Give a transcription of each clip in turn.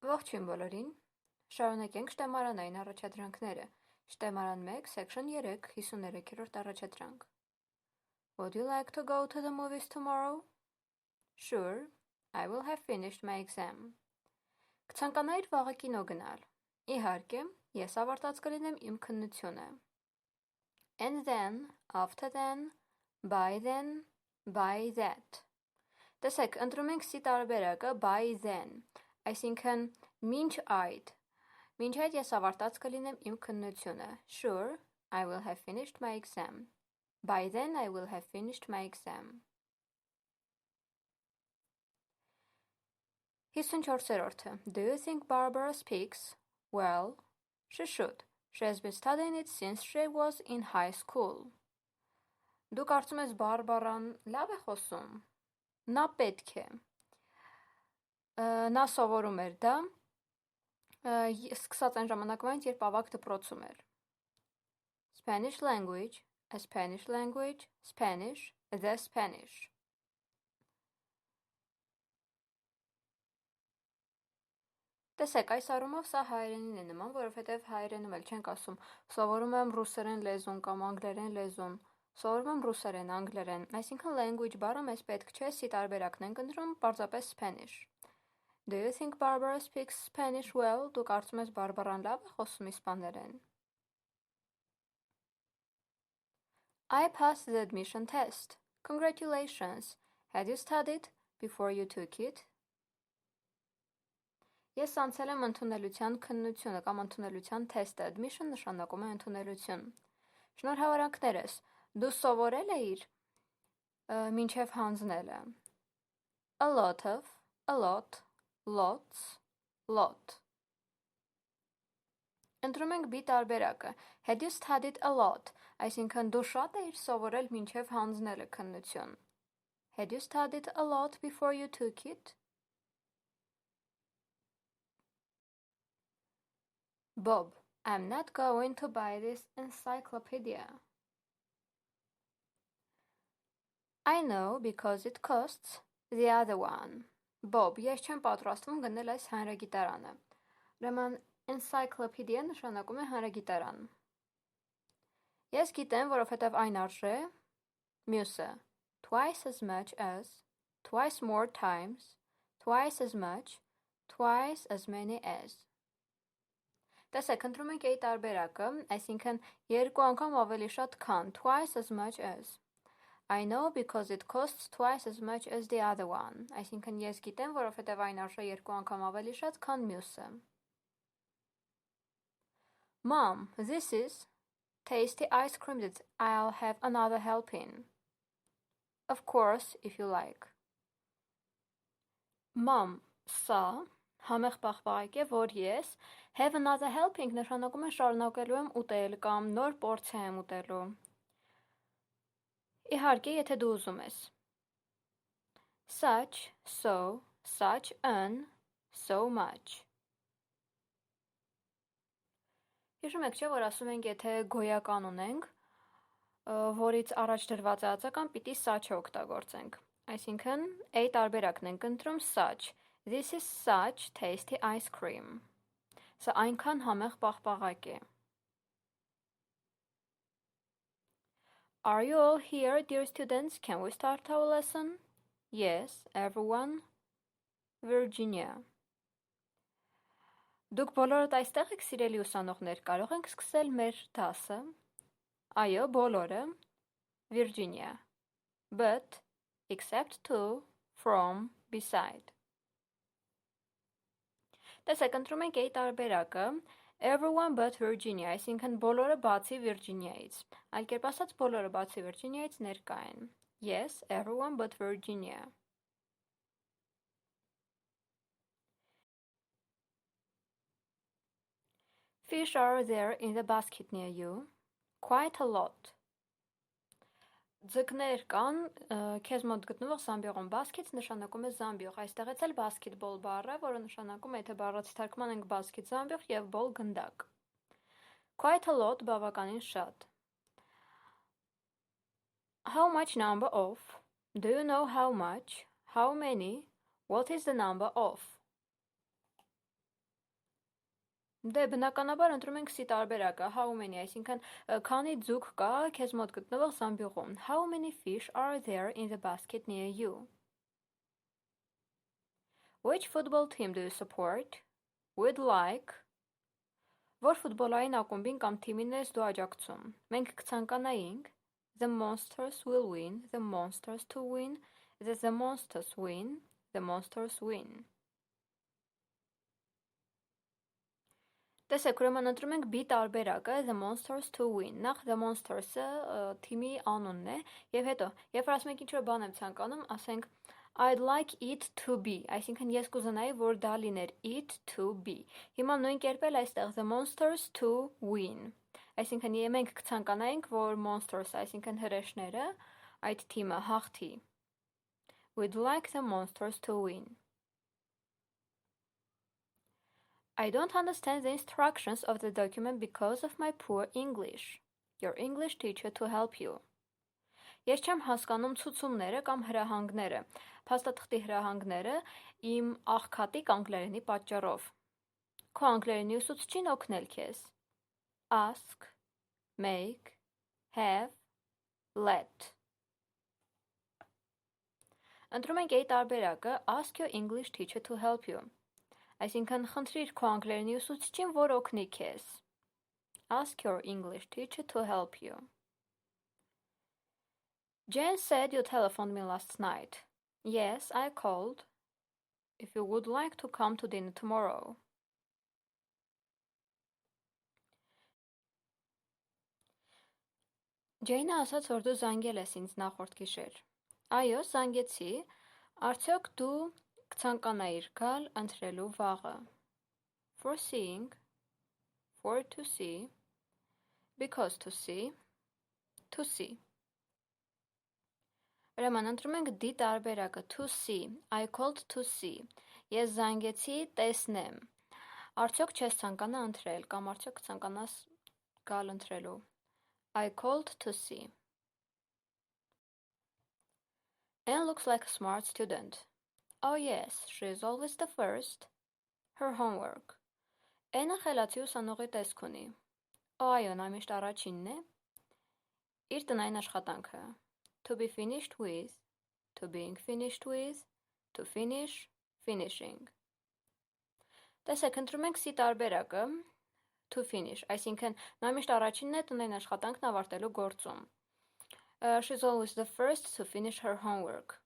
Ողջույն բոլորին, շարունակենք շտեմարանային առաջադրանքները, շտեմարան 1, section 3, 53-րդ առաջադրանք. Would you like to go to the movies tomorrow? Sure, I will have finished my exam. Կցանկանայիր վաղը կինո գնալ. Իհարկե, ես ավարտած կլինեմ իմ քննությունը. And then, after then, by that. Տեսեք, ընտրում ենք C տարբերակը by then, այսինքն մինչ այդ ես ավարտած կլինեմ իմ քննությունը. Sure, I will have finished my exam. By then I will have finished my exam. 54-րդը. Do you think Barbara speaks? Well, she should. She has been studying it since she was in high school. Դու կարծում ես Բարբարան լավ է խոսում? Նա պետք է. Նա սովորում էր դա, սկսած այն ժամանակվանից, երբ ավագ դպրոցում էր. Spanish language, a Spanish language, Spanish, the Spanish. Տեսեք, այս առումով սա հայերենին է նման, որովհետև հայերենում էլ չենք ասում սովորում եմ ռուսերեն լեզուն կամ անգլերեն լեզուն, սովորում եմ ռուսերեն, անգլերեն, այսինքն language բառը մեզ պետք չէ, C տարբերակն ենք ընտրում, պարզապես Spanish. Do you think Barbara speaks Spanish well? Դու կարծում ես Բարբարան լավ է խոսում իսպաներեն? I passed the admission test. Congratulations. Had you studied before you took it? Ես անցել եմ ընդունելության քննությունը կամ ընդունելության թեստը. Admission նշանակում է ընդունելություն. Շնորհավորանքներ ես. Դու սովորել էիր մինչև հանձնելը. A lot of, a lot, lots, lot. Ընտրում ենք B տարբերակը. Had you studied a lot, այսինքն դու շատ էիր սովորել մինչև հանձնելը քննություն. Had you studied a lot before you took it? Bob, I'm not going to buy this encyclopedia. I know because it costs the other one. Bob, ես չեմ պատրաստվում գնել այս հանրագիտարանը. Ուրեմն encyclopedia նշանակում է հանրագիտարան. Ես գիտեմ, որովհետև այն արժե մյուսը twice as much as, twice more times, twice as much, twice as many as. Տեսեք, ընտրում ենք A տարբերակը, այսինքն երկու անգամ ավելի շատ քան, twice as much as. I know because it costs twice as much as the other one. Այսինքն ես գիտեմ, որովհետև այն արժե երկու անգամ ավելի շատ քան մյուսը. Mom, this is tasty ice cream that I'll have another helping. Of course, if you like. Mom, սա համեղ պաղպաղակ է, որ ես have another helping նշանակում է շարունակելու եմ ուտել կամ նոր պորցիա եմ ուտելու. Իհարկե, եթե դու ուզում ես. Such, so, such an, so much. Հիշում եք չէ, որ ասում ենք, եթե գոյական ունենք, որից առաջ դրված է ածական, պիտի such-ը օգտագործենք. Այսինքն, A տարբերակն ենք ընտրում such. This is such tasty ice cream. Սա այնքան համեղ պաղպաղակ է. Are you all here, dear students? Can we start our lesson? Yes, everyone. Virginia. Դուք բոլորդ այստեղ եք, սիրելի ուսանողներ, կարող ենք սկսել մեր դասը. Այո, բոլորը. Virginia. But, except to, from, beside. Տեսեք, ընտրում ենք A տարբերակը, everyone but Virginia, այսինքն բոլորը բացի Վիրջինիայից. Այլ կերպ ասած, բոլորը բացի Վիրջինիայից ներկա են. Yes, everyone but Virginia. Fish are there in the basket near you. Quite a lot. Ձկներ կան, քեզ մոտ գտնվող զամբյուղում. Basket նշանակում է զամբյուղ. Այստեղից էլ basketball բառը, որը նշանակում է, եթե բառացի թարգման ենք basket զամբյուղ և ball գնդակ. Quite a lot բավականին շատ. How much number of? Do you know how much? How many? What is the number of? Դե բնականաբար ընտրում ենք C տարբերակը, how many, այսինքն քանի ձուկ կա քեզ մոտ գտնվող զամբյուղում. How many fish are there in the basket near you? Which football team do you support? Would like. Որ ֆուտբոլային ակումբին կամ թիմին ես դու աջակցում. Մենք կցանկանայինք the monsters will win, the monsters to win, the monsters win, the monsters win. Տեսեք, ուրեմն ընտրում ենք B տարբերակը, the monsters to win. Նախ the monsters-ը թիմի անունն է, եւ հետո, երբ ասում ենք ինչ-որ բան եմ ցանկանում, ասենք I'd like it to be, այսինքն ես կուզենայի, որ դա լիներ it to be. Հիմա նույն կերպել այստեղ the monsters to win. Այսինքն մենք կցանկանայինք, որ monsters, այսինքն հրեշները, այդ թիմը հաղթի. We'd like the monsters to win. I don't understand the instructions of the document because of my poor English. Your English teacher to help you. Ես չեմ հասկանում ցուցումները կամ հրահանգները, փաստաթղթի հրահանգները իմ աղքատիկ անգլերենի պատճառով. Քո անգլերենի ուսուցչին օգնել քեզ. Ask, make, have, let. Ընտրում ենք A տարբերակը ask your English teacher to help you. Այսինքն խնդրիր քո անգլերենի ուսուցչին, որ օգնի քեզ. Ask your English teacher to help you. Jane said you telephoned me last night. Yes, I called. If you would like to come to dinner tomorrow. Jane-ը ասաց, որ դու զանգել ես ինձ նախորդ գիշեր. Այո, զանգեցի. Արդյոք դու կցանկանայիր գալ ընտրելու վաղը. For seeing, for to see, because to see, to see. Ուրեմն ընտրում ենք D տարբերակը to see. I called to see. Ես զանգեցի տեսնեմ. Արդյոք չես ցանկանա ընտրել կամ արդյոք ցանկանաս գալ ընտրելու. I called to see. Anne looks like a smart student. Oh yes, she is always the first. Her homework. Anne-ը խելացի ուսանողի տեսք ունի. Այո, նա միշտ առաջինն է. Իր տնային աշխատանքը. To be finished with, to being finished with, to finish, finishing. Տեսեք, ընտրում ենք C տարբերակը, to finish, այսինքն նա միշտ առաջինն է տնային աշխատանքն ավարտելու գործում. She's always the first to finish her homework.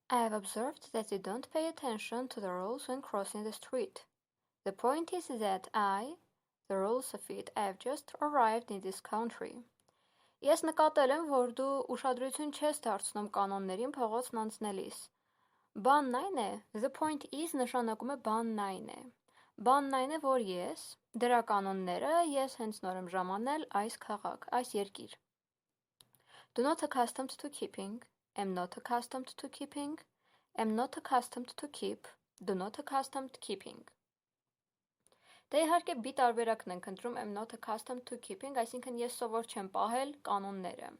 I have observed that you don't pay attention to the rules when crossing the street. The point is that the rules of it, I have just arrived in this country. Ես նկատել եմ, որ դու ուշադրություն չես դարձնում կանոններին փողոցն անցնելիս. Բանն այն է, the point is նշանակում է բանն այն է. Բանն այն է, որ ես, դրա կանոնները ես հենց նոր եմ ժամանել այս քաղաք, այս երկիր. Do not accustomed to keeping, am not accustomed to keeping, am not accustomed to keep, do not accustomed keeping. Դե իհարկե B տարբերակն ենք ընտրում am not accustomed to keeping, այսինքն ես սովոր չեմ պահել կանոնները.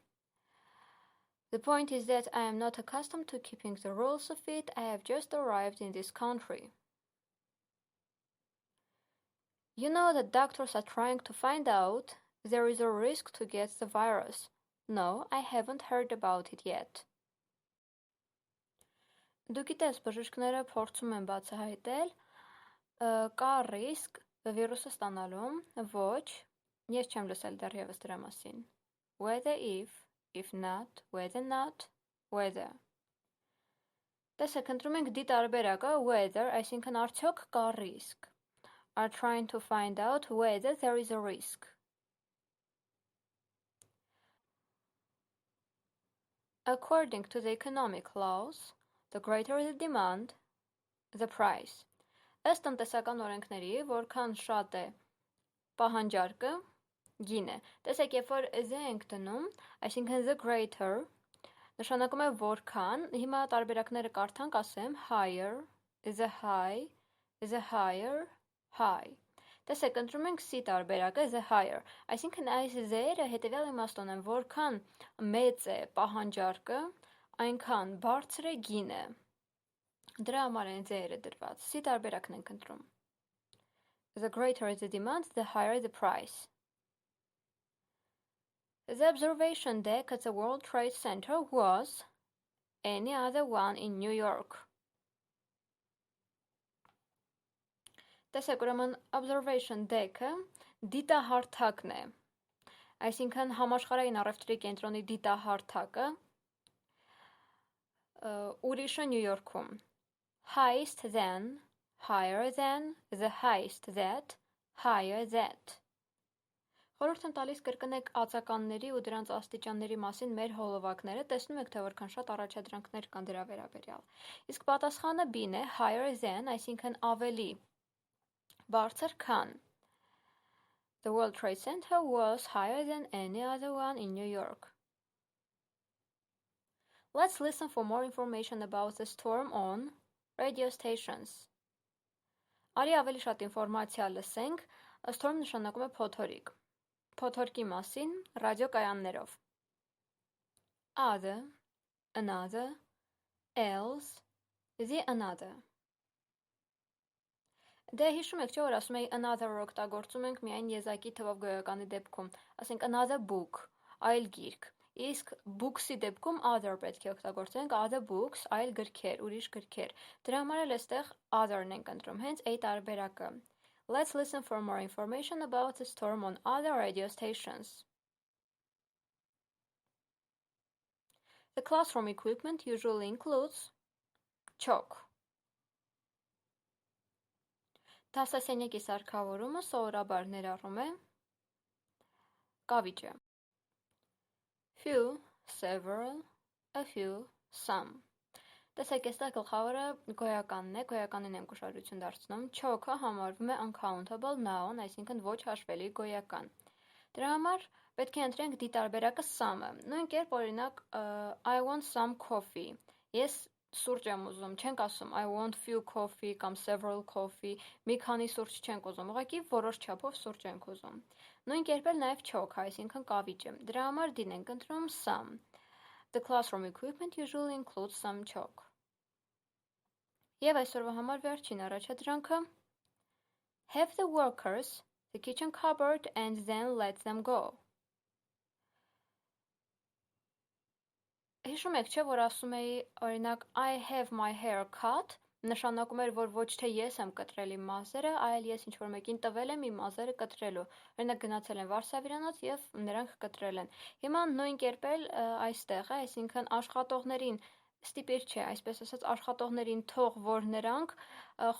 The point is that I am not accustomed to keeping the rules of it, I have just arrived in this country. You know that doctors are trying to find out there is a risk to get the virus. No, I haven't heard about it yet. Դու գիտես, բժիշկները փորձում են բացահայտել, կա ռիսկ վիրուսը ստանալու, ոչ, ես չեմ լսել դեռևս դրա մասին. Whether if not, whether not, whether. Տեսեք, ընտրում ենք D տարբերակը, whether, այսինքն արդյոք կա ռիսկ. Are trying to find out whether there is a risk. According to the economic laws, the greater the demand, the price. Ըստ տնտեսական օրենքների, որքան շատ է պահանջարկը, գին է. Տեսեք, երբ որ the ենք դնում, այսինքն the greater, նշանակում է որքան, հիմա տարբերակները կարդանք, ասեմ, higher, the high, the higher, high. Տեսեք, ընտրում ենք C տարբերակը, the higher, այսինքն այս the-երը հետևյալ իմաստուն են, որքան մեծ է պահանջարկը, այնքան բարձր է գինը. Դրա համար են ձերը դրված։ C տարբերակն ենք ընտրում։ The greater the demand, the higher the price. The observation deck at the World Trade Center was any other one in New York. Տեսեք, ուրեմն observation deck-ը դիտահարթակն է, այսինքն համաշխարհային առևտրի կենտրոնի դիտահարթակը ուրիշը Նյու Յորքում, highest than, higher than, the highest that, higher that. Խորհուրդ եմ տալիս կրկնեք ածականների ու դրանց աստիճանների մասին մեր հոլովակները, տեսնում եք, թե որքան շատ առաջադրանքներ կան դրա վերաբերյալ։ Իսկ պատասխանը B-ն է, higher than, այսինքն ավելի բարձր քան. The World Trade Center was higher than any other one in New York. Let's listen for more information about the storm on radio stations. Արի ավելի շատ ինֆորմացիա լսենք, storm նշանակում է փոթորիկ։ Փոթորկի մասին ռադիոկայաններով. Other, another, else, the another. Դե հիշում եք, չէ՞ որ ասում էի another օգտագործում ենք միայն եզակի թվով գոյականի դեպքում, ասենք another book, այլ գիրք, իսկ books-ի դեպքում other պետք է օգտագործենք, other books, այլ գրքեր, ուրիշ գրքեր։ Դրա համար էլ այստեղ other-ն ենք ընտրում, հենց A տարբերակը։ Let's listen for more information about the storm on other radio stations. The classroom equipment usually includes chalk. Դասասենյակի սարքավորումը սովորաբար ներառում է կավիճը. few, several, a few, some. Տեսեք, այստեղ գլխավորը գոյականն է, գոյականին եմ ուշադրություն դարձնում, chalk-ը համարվում է uncountable noun, այսինքն ոչ հաշվելի գոյական։ Դրա համար պետք է ընտրենք D տարբերակը some-ը։ Նույն կերպ օրինակ I want some coffee։ Ես սուրճ եմ ուզում, չենք ասում I want few coffee կամ several coffee, մի քանի սուրճ չենք ուզում, ուղղակի որոշ չափով սուրճ ենք ուզում։ Նույն կերպ էլ նաև chalk, այսինքն կավիճը։ Դրա համար D-ն ենք ընտրում some. The classroom equipment usually includes some chalk. Եվ այսօրվա համար վերջին առաջադրանքը Have the workers the kitchen cupboard and then let them go. Հիշում եք, չէ, որ ասում էի, օրինակ, I have my hair cut, նշանակում էր, որ ոչ թե ես եմ կտրել իմ մազերը, այլ ես ինչ-որ մեկին տվել եմ իմ մազերը կտրելու։ Օրինակ գնացել են վարսավիրանոց և նրանք կտրել են։ Հիմա նույն կերպ էլ այստեղ է, այսինքն աշխատողներին, ստիպիր չէ, այսպես ասած աշխատողներին թող, որ նրանք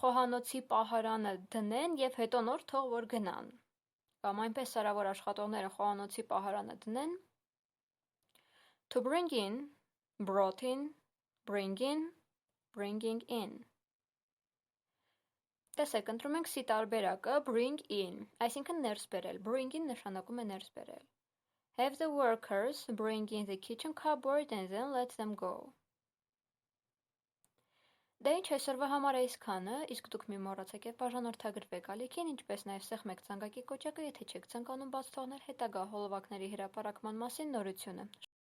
խոհանոցի պահարանը դնեն և հետո նոր թող, որ գնան։ Կամ այնպես արա, որ աշխատողները խոհանոցի պահարանը դնեն, To bring in, brought in, bring in, bringing in. Տեսեք, ընտրում ենք C տարբերակը bring in, այսինքն ներս բերել, bring in նշանակում է ներս բերել։ Have the workers bring in the kitchen cupboard and then let them go. Դե ինչ այսօրվա համար է այսքանը, իսկ դուք մի մոռացեք և բաժանորդագրվեք ալիքին, ինչպես նաև սեղմեք ցանկակի կոճակը, եթե չեք ցանկանում բաց թողնել հետագա հոլովակների հրապարակման մասին նորությունը։